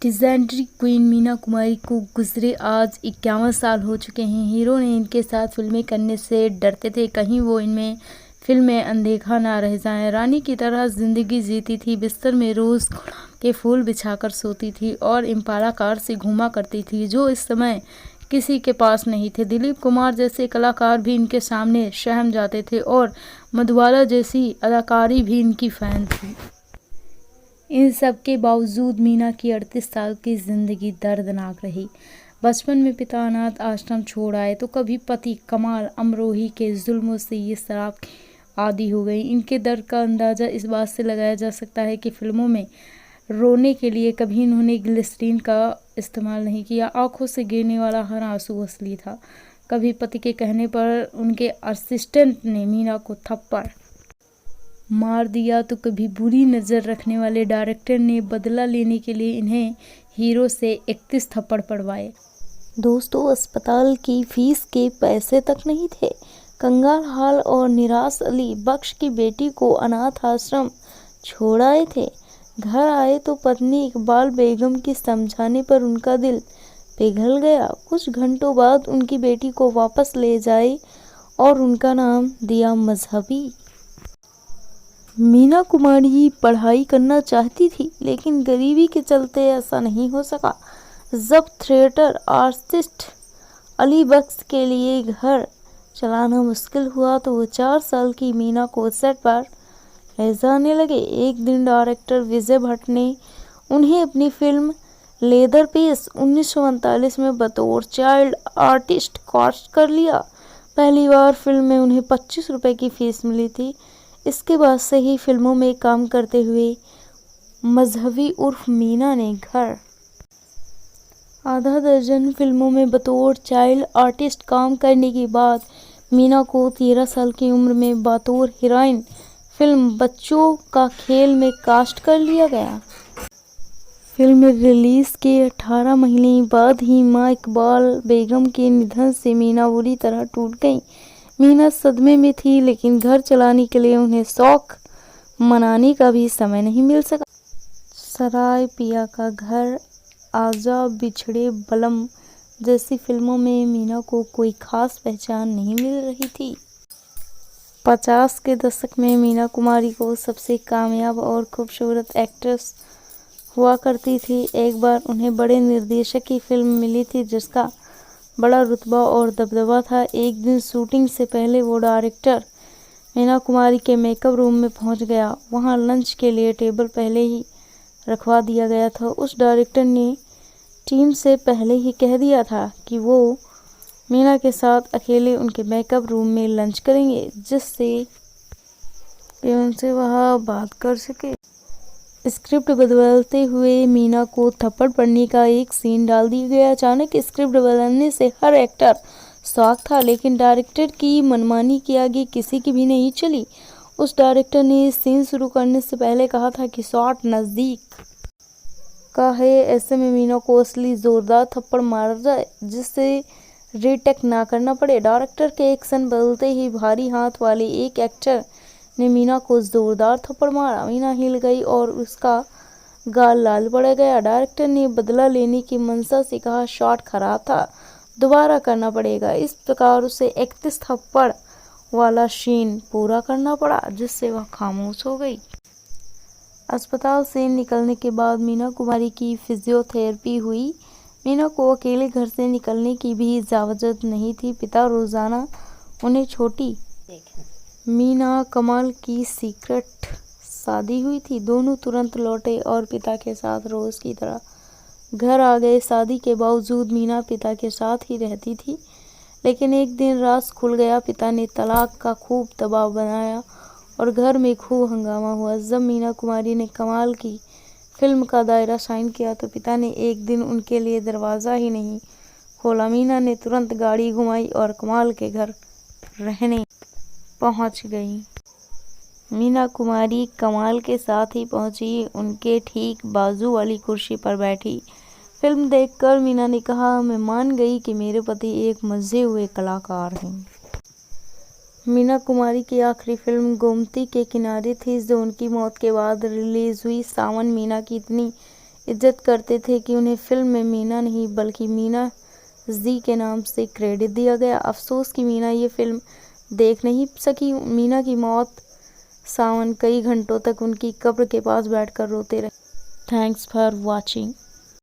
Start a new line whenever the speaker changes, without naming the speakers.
Legendary queen Meena Kumari को गुजरे आज 51 साल हो चुके हैं। हीरो ने इनके साथ फिल्में करने से डरते थे, कहीं वो इनमें फिल्में अनदेखा ना रह जाएं। रानी की तरह जिंदगी जीती थी, बिस्तर में रोज गुलाब के फूल बिछाकर सोती थी और इम्पाला कार से घूमा करती थी, जो इस समय किसी के पास नहीं थे। दिलीप कुमार जैसे कलाकार भी इनके सामने सहम जाते थे और मधुबाला जैसी अदाकारी भी इनकी फैन थी। इन सब के बावजूद मीना की 38 साल की जिंदगी दर्दनाक रही। बचपन में पिता अनाथ आश्रम छोड़ आए तो कभी पति कमाल अमरोही के जुल्मों से ये शराब की आदी हो गई। इनके दर्द का अंदाज़ा इस बात से लगाया जा सकता है कि फिल्मों में रोने के लिए कभी इन्होंने ग्लिसरीन का इस्तेमाल नहीं किया। आंखों से गिरने वाला हर आंसू असली था। कभी पति के कहने पर उनके असिस्टेंट ने मीना को थप्पड़ मार दिया तो कभी बुरी नज़र रखने वाले डायरेक्टर ने बदला लेने के लिए इन्हें हीरो से 31 थप्पड़ पड़वाए।
दोस्तों, अस्पताल की फीस के पैसे तक नहीं थे। कंगाल हाल और निराश अली बख्श की बेटी को अनाथ आश्रम छोड़ आए थे। घर आए तो पत्नी इकबाल बेगम के समझाने पर उनका दिल पिघल गया। कुछ घंटों बाद उनकी बेटी को वापस ले जाए और उनका नाम दिया मजहबी। मीना कुमारी पढ़ाई करना चाहती थी, लेकिन गरीबी के चलते ऐसा नहीं हो सका। जब थिएटर आर्टिस्ट अली बख्श के लिए घर चलाना मुश्किल हुआ तो वो 4 साल की मीना को सेट पर ले जाने लगे। एक दिन डायरेक्टर विजय भट्ट ने उन्हें अपनी फिल्म लेदरपेस 1939 में बतौर चाइल्ड आर्टिस्ट कास्ट कर लिया। पहली बार फिल्म में उन्हें 25 रुपए की फीस मिली थी। इसके बाद से ही फिल्मों में काम करते हुए मजहबी उर्फ मीना ने घर आधा दर्जन फिल्मों में बतौर चाइल्ड आर्टिस्ट काम करने के बाद मीना को 13 साल की उम्र में बतौर हीरोइन फिल्म बच्चों का खेल में कास्ट कर लिया गया। फिल्म रिलीज के 18 महीने बाद ही मां इकबाल बेगम के निधन से मीना बुरी तरह टूट गई। मीना सदमे में थी, लेकिन घर चलाने के लिए उन्हें शौक मनाने का भी समय नहीं मिल सका। सराय पिया का घर, आजा, बिछड़े बलम जैसी फिल्मों में मीना को कोई खास पहचान नहीं मिल रही थी। 50 के दशक में मीना कुमारी को सबसे कामयाब और खूबसूरत एक्ट्रेस हुआ करती थी। एक बार उन्हें बड़े निर्देशक की फिल्म मिली थी जिसका बड़ा रुतबा और दबदबा था। एक दिन शूटिंग से पहले वो डायरेक्टर मीना कुमारी के मेकअप रूम में पहुंच गया। वहां लंच के लिए टेबल पहले ही रखवा दिया गया था। उस डायरेक्टर ने टीम से पहले ही कह दिया था कि वो मीना के साथ अकेले उनके मेकअप रूम में लंच करेंगे, जिससे कि उनसे वह बात कर सके। स्क्रिप्ट बदलते हुए मीना को थप्पड़ पड़ने का एक सीन डाल दिया गया। अचानक स्क्रिप्ट बदलने से हर एक्टर शॉक था, लेकिन डायरेक्टर की मनमानी के आगे किसी की भी नहीं चली। उस डायरेक्टर ने सीन शुरू करने से पहले कहा था कि शॉट नज़दीक का है, ऐसे में मीना को असली जोरदार थप्पड़ मार जाए जिससे रीटेक ना करना पड़े। डायरेक्टर के एक्शन बदलते ही भारी हाथ वाले एक एक्टर ने मीना को जोरदार थप्पड़ मारा। मीना हिल गई और उसका गाल लाल पड़ गया। डायरेक्टर ने बदला लेने की मंशा से कहा, शॉट खराब था, दोबारा करना पड़ेगा। इस प्रकार उसे 31 थप्पड़ वाला सीन पूरा करना पड़ा, जिससे वह खामोश हो गई। अस्पताल से निकलने के बाद मीना कुमारी की फिजियोथेरेपी हुई। मीना को अकेले घर से निकलने की भी इजाज़त नहीं थी। पिता रोजाना उन्हें छोटी मीना कमाल की सीक्रेट शादी हुई थी। दोनों तुरंत लौटे और पिता के साथ रोज की तरह घर आ गए। शादी के बावजूद मीना पिता के साथ ही रहती थी, लेकिन एक दिन राज खुल गया। पिता ने तलाक का खूब दबाव बनाया और घर में खूब हंगामा हुआ। जब मीना कुमारी ने कमाल की फिल्म का दायरा साइन किया तो पिता ने एक दिन उनके लिए दरवाज़ा ही नहीं खोला। मीना ने तुरंत गाड़ी घुमाई और कमाल के घर रहने पहुंच गई। मीना कुमारी कमाल के साथ ही पहुंची, उनके ठीक बाजू वाली कुर्सी पर बैठी। फिल्म देखकर मीना ने कहा, मैं मान गई कि मेरे पति एक मजे हुए कलाकार हैं। मीना कुमारी की आखिरी फिल्म गोमती के किनारे थी, जो उनकी मौत के बाद रिलीज हुई। सावन मीना की इतनी इज्जत करते थे कि उन्हें फिल्म में मीना नहीं बल्कि मीना जी के नाम से क्रेडिट दिया गया। अफसोस कि मीना ये फिल्म देख नहीं सकी। मीना की मौत सावन कई घंटों तक उनकी कब्र के पास बैठकर रोते रहे। Thanks for watching.